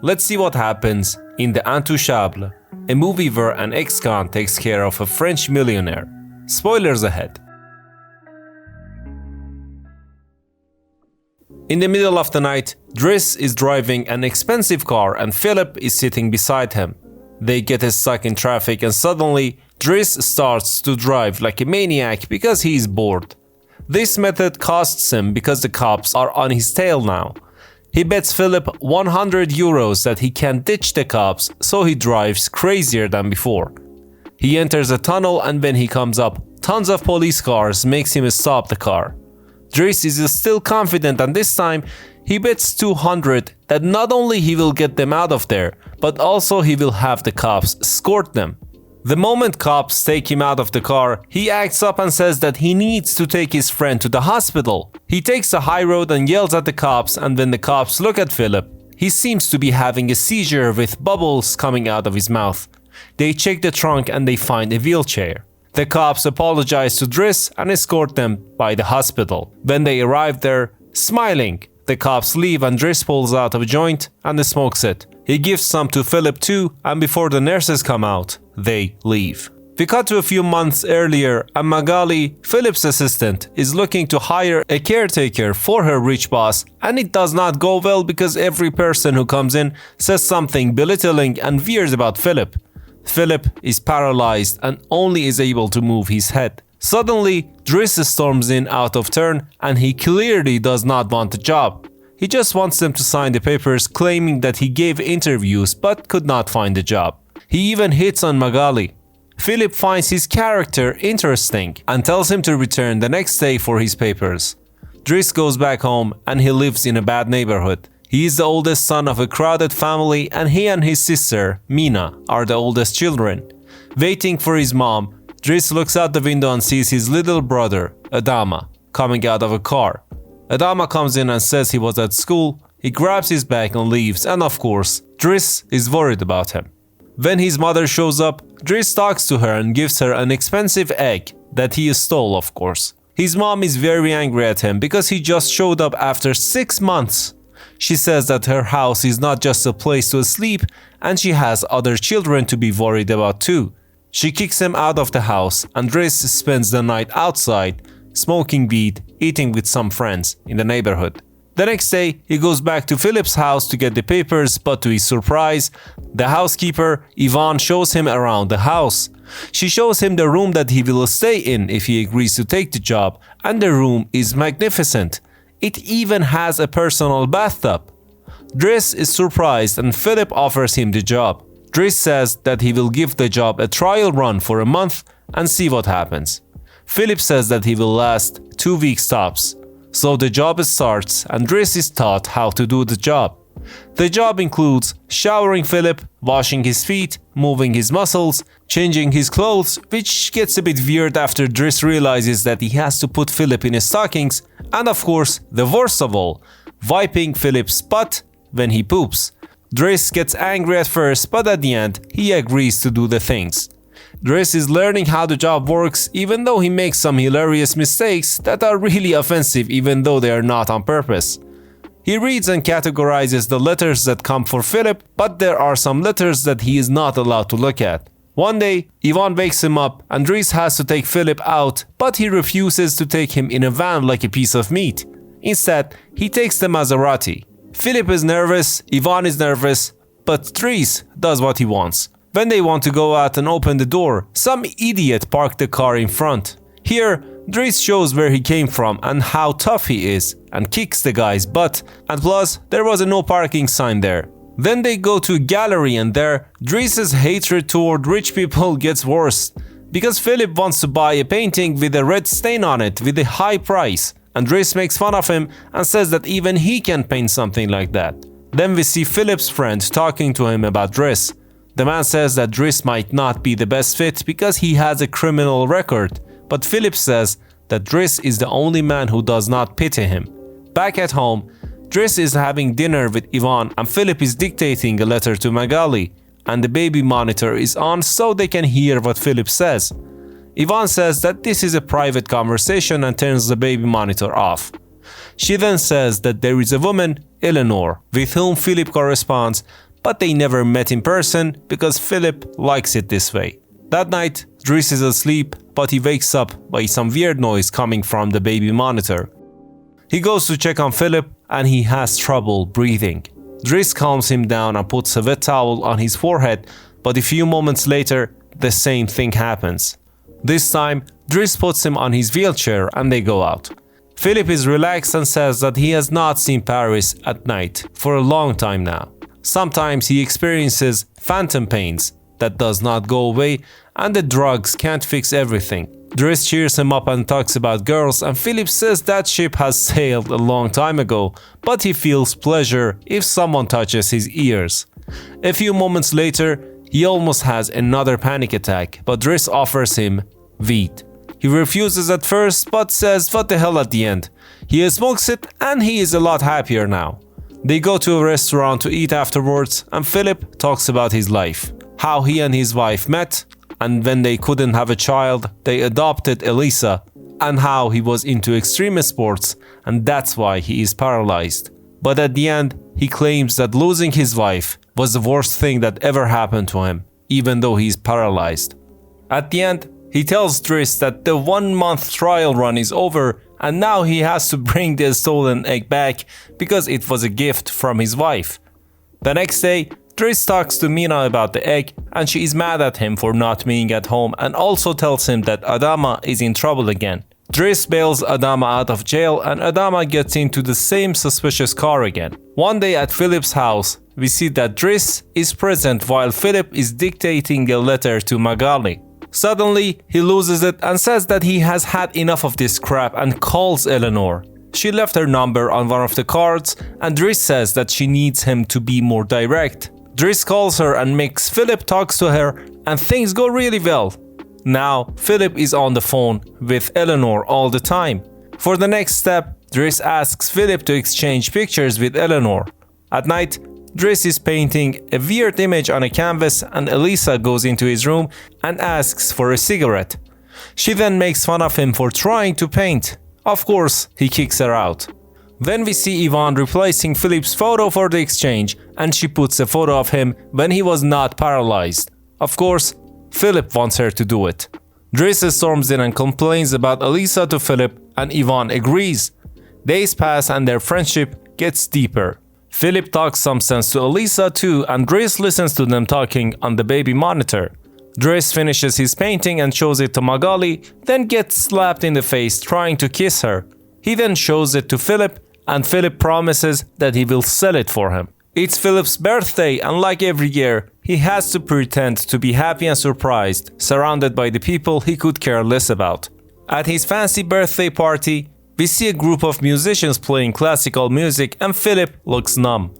Let's see what happens in the Intouchables, a movie where an ex-con takes care of a French millionaire. Spoilers ahead. In the middle of the night, Driss is driving an expensive car and Philippe is sitting beside him. They get stuck in traffic and suddenly Driss starts to drive like a maniac because he is bored. This method costs him because the cops are on his tail now. He bets Philippe 100 euros that he can ditch the cops, so he drives crazier than before. He enters a tunnel and when he comes up, tons of police cars makes him stop the car. Driss is still confident and this time he bets 200 that not only he will get them out of there, but also he will have the cops escort them. The moment cops take him out of the car, he acts up and says that he needs to take his friend to the hospital. He takes the high road and yells at the cops, and when the cops look at Philippe, he seems to be having a seizure with bubbles coming out of his mouth. They check the trunk and they find a wheelchair. The cops apologize to Driss and escort them by the hospital. When they arrive there, smiling, the cops leave and Driss pulls out a joint and smokes it. He gives some to Philippe too, and before the nurses come out, they leave. We cut to a few months earlier and Magali, Philippe's assistant, is looking to hire a caretaker for her rich boss, and it does not go well because every person who comes in says something belittling and weird about Philippe. Philippe is paralyzed and only is able to move his head. Suddenly, Driss storms in out of turn and he clearly does not want the job. He just wants them to sign the papers claiming that he gave interviews but could not find a job. He even hits on Magali. Philippe finds his character interesting and tells him to return the next day for his papers. Driss goes back home and he lives in a bad neighborhood. He is the oldest son of a crowded family and he and his sister, Mina, are the oldest children. Waiting for his mom, Driss looks out the window and sees his little brother, Adama, coming out of a car. Adama comes in and says he was at school. He grabs his bag and leaves, and of course, Driss is worried about him. When his mother shows up, Driss talks to her and gives her an expensive egg that he stole, of course. His mom is very angry at him because he just showed up after 6 months. She says that her house is not just a place to sleep and she has other children to be worried about too. She kicks him out of the house and Driss spends the night outside, smoking weed, eating with some friends in the neighborhood. The next day, he goes back to Philippe's house to get the papers, but to his surprise, the housekeeper, Yvonne, shows him around the house. She shows him the room that he will stay in if he agrees to take the job, and the room is magnificent. It even has a personal bathtub. Driss is surprised and Philippe offers him the job. Driss says that he will give the job a trial run for a month and see what happens. Philippe says that he will last 2 weeks tops. So the job starts and Driss is taught how to do the job. The job includes showering Philippe, washing his feet, moving his muscles, changing his clothes, which gets a bit weird after Driss realizes that he has to put Philippe in his stockings, and of course, the worst of all, wiping Philippe's butt when he poops. Driss gets angry at first, but at the end, he agrees to do the things. Driss is learning how the job works even though he makes some hilarious mistakes that are really offensive even though they are not on purpose. He reads and categorizes the letters that come for Philippe, but there are some letters that he is not allowed to look at. One day, Yvonne wakes him up and Driss has to take Philippe out, but he refuses to take him in a van like a piece of meat. Instead, he takes the Maserati. Philippe is nervous, Yvonne is nervous, but Driss does what he wants. When they want to go out and open the door, some idiot parked the car in front. Here, Driss shows where he came from and how tough he is, and kicks the guy's butt, and plus, there was a no parking sign there. Then they go to a gallery and there, Driss's hatred toward rich people gets worse, because Philippe wants to buy a painting with a red stain on it with a high price, and Driss makes fun of him and says that even he can paint something like that. Then we see Philippe's friend talking to him about Driss. The man says that Driss might not be the best fit because he has a criminal record, but Philippe says that Driss is the only man who does not pity him. Back at home, Driss is having dinner with Yvonne and Philippe is dictating a letter to Magali, and the baby monitor is on so they can hear what Philippe says. Yvonne says that this is a private conversation and turns the baby monitor off. She then says that there is a woman, Eleanor, with whom Philippe corresponds, but they never met in person because Philippe likes it this way. That night, Driss is asleep, but he wakes up by some weird noise coming from the baby monitor. He goes to check on Philippe and he has trouble breathing. Driss calms him down and puts a wet towel on his forehead, but a few moments later, the same thing happens. This time, Driss puts him on his wheelchair and they go out. Philippe is relaxed and says that he has not seen Paris at night for a long time now. Sometimes he experiences phantom pains that does not go away and the drugs can't fix everything. Driss cheers him up and talks about girls, and Philippe says that ship has sailed a long time ago, but he feels pleasure if someone touches his ears. A few moments later, he almost has another panic attack, but Driss offers him weed. He refuses at first, but says what the hell at the end. He smokes it and he is a lot happier now. They go to a restaurant to eat afterwards, and Philippe talks about his life, how he and his wife met, and when they couldn't have a child, they adopted Elisa, and how he was into extreme sports and that's why he is paralyzed. But at the end, he claims that losing his wife was the worst thing that ever happened to him, even though he is paralyzed. At the end, he tells Driss that the 1-month trial run is over and now he has to bring the stolen egg back because it was a gift from his wife. The next day, Driss talks to Mina about the egg and she is mad at him for not being at home and also tells him that Adama is in trouble again. Driss bails Adama out of jail and Adama gets into the same suspicious car again. One day at Philippe's house, we see that Driss is present while Philippe is dictating a letter to Magali. Suddenly, he loses it and says that he has had enough of this crap and calls Eleanor. She left her number on one of the cards and Driss says that she needs him to be more direct. Driss calls her and makes Philippe talks to her and things go really well. Now, Philippe is on the phone with Eleanor all the time. For the next step, Driss asks Philippe to exchange pictures with Eleanor. At night, Driss is painting a weird image on a canvas and Elisa goes into his room and asks for a cigarette. She then makes fun of him for trying to paint. Of course, he kicks her out. Then we see Yvonne replacing Philippe's photo for the exchange and she puts a photo of him when he was not paralyzed. Of course, Philippe wants her to do it. Driss storms in and complains about Elisa to Philippe and Yvonne agrees. Days pass and their friendship gets deeper. Philippe talks some sense to Elisa too and Driss listens to them talking on the baby monitor. Driss finishes his painting and shows it to Magali, then gets slapped in the face trying to kiss her. He then shows it to Philippe and Philippe promises that he will sell it for him. It's Philippe's birthday and like every year, he has to pretend to be happy and surprised, surrounded by the people he could care less about. At his fancy birthday party, we see a group of musicians playing classical music and Philippe looks numb.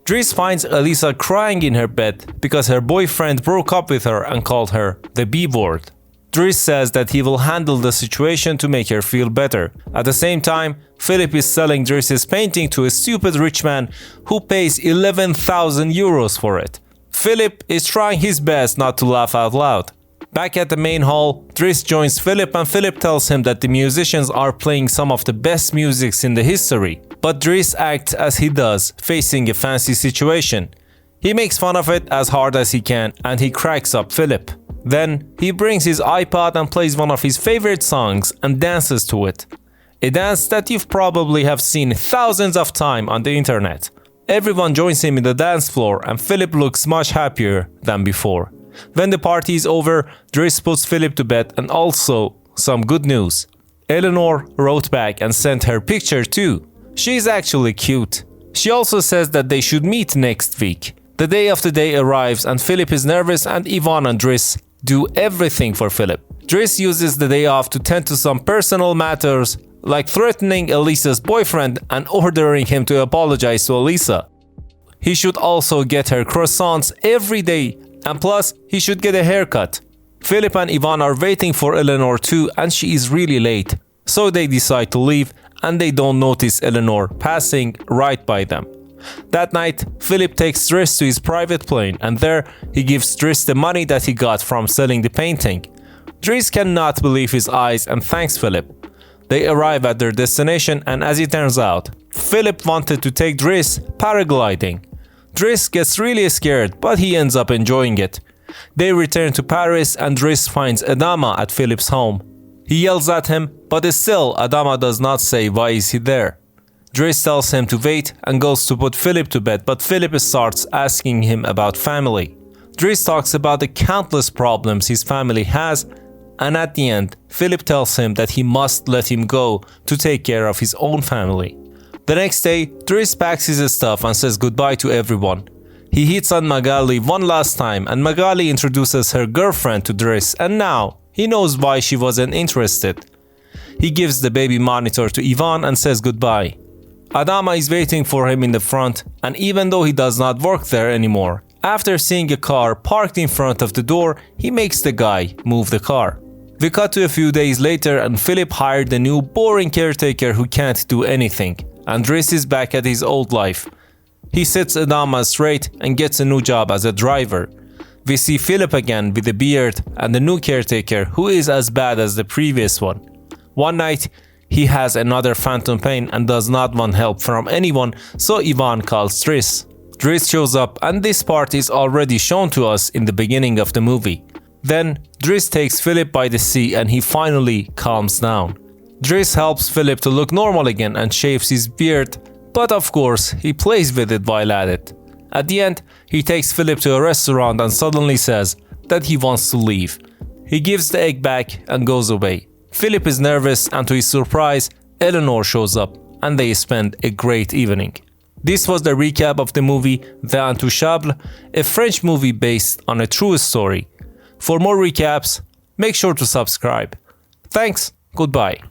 Driss finds Elisa crying in her bed because her boyfriend broke up with her and called her the B-word. Driss says that he will handle the situation to make her feel better. At the same time, Philippe is selling Driss's painting to a stupid rich man who pays 11,000 euros for it. Philippe is trying his best not to laugh out loud. Back at the main hall, Driss joins Philippe and Philippe tells him that the musicians are playing some of the best musics in the history. But Driss acts as he does, facing a fancy situation. He makes fun of it as hard as he can and he cracks up Philippe. Then, he brings his iPod and plays one of his favorite songs and dances to it. A dance that you've probably have seen thousands of times on the internet. Everyone joins him in the dance floor and Philippe looks much happier than before. When the party is over, Driss puts Philippe to bed and also some good news. Eleanor wrote back and sent her picture too. She's actually cute. She also says that they should meet next week. The day of the day arrives and Philippe is nervous and Yvonne and Driss do everything for Philippe. Driss uses the day off to tend to some personal matters like threatening Elisa's boyfriend and ordering him to apologize to Elisa. He should also get her croissants every day and plus he should get a haircut. Philippe and Yvonne are waiting for Eleanor too and she is really late. So they decide to leave and they don't notice Eleanor passing right by them. That night, Philippe takes Driss to his private plane and there he gives Driss the money that he got from selling the painting. Driss cannot believe his eyes and thanks Philippe. They arrive at their destination and as it turns out, Philippe wanted to take Driss paragliding. Driss gets really scared, but he ends up enjoying it. They return to Paris and Driss finds Adama at Philippe's home. He yells at him, but still Adama does not say why is he there. Driss tells him to wait and goes to put Philippe to bed, but Philippe starts asking him about family. Driss talks about the countless problems his family has, and at the end, Philippe tells him that he must let him go to take care of his own family. The next day, Driss packs his stuff and says goodbye to everyone. He hits on Magali one last time and Magali introduces her girlfriend to Driss, and now he knows why she wasn't interested. He gives the baby monitor to Ivan and says goodbye. Adama is waiting for him in the front, and even though he does not work there anymore, after seeing a car parked in front of the door, he makes the guy move the car. We cut to a few days later and Philippe hired a new boring caretaker who can't do anything, and Driss is back at his old life. He sets Adama straight and gets a new job as a driver. We see Philippe again with a beard and the new caretaker who is as bad as the previous one. One night, he has another phantom pain and does not want help from anyone, so Ivan calls Driss. Driss shows up and this part is already shown to us in the beginning of the movie. Then, Driss takes Philippe by the sea and he finally calms down. Driss helps Philippe to look normal again and shaves his beard, but of course, he plays with it while at it. At the end, he takes Philippe to a restaurant and suddenly says that he wants to leave. He gives the egg back and goes away. Philippe is nervous and to his surprise, Eleanor shows up and they spend a great evening. This was the recap of the movie The Intouchables, a French movie based on a true story. For more recaps, make sure to subscribe. Thanks, goodbye.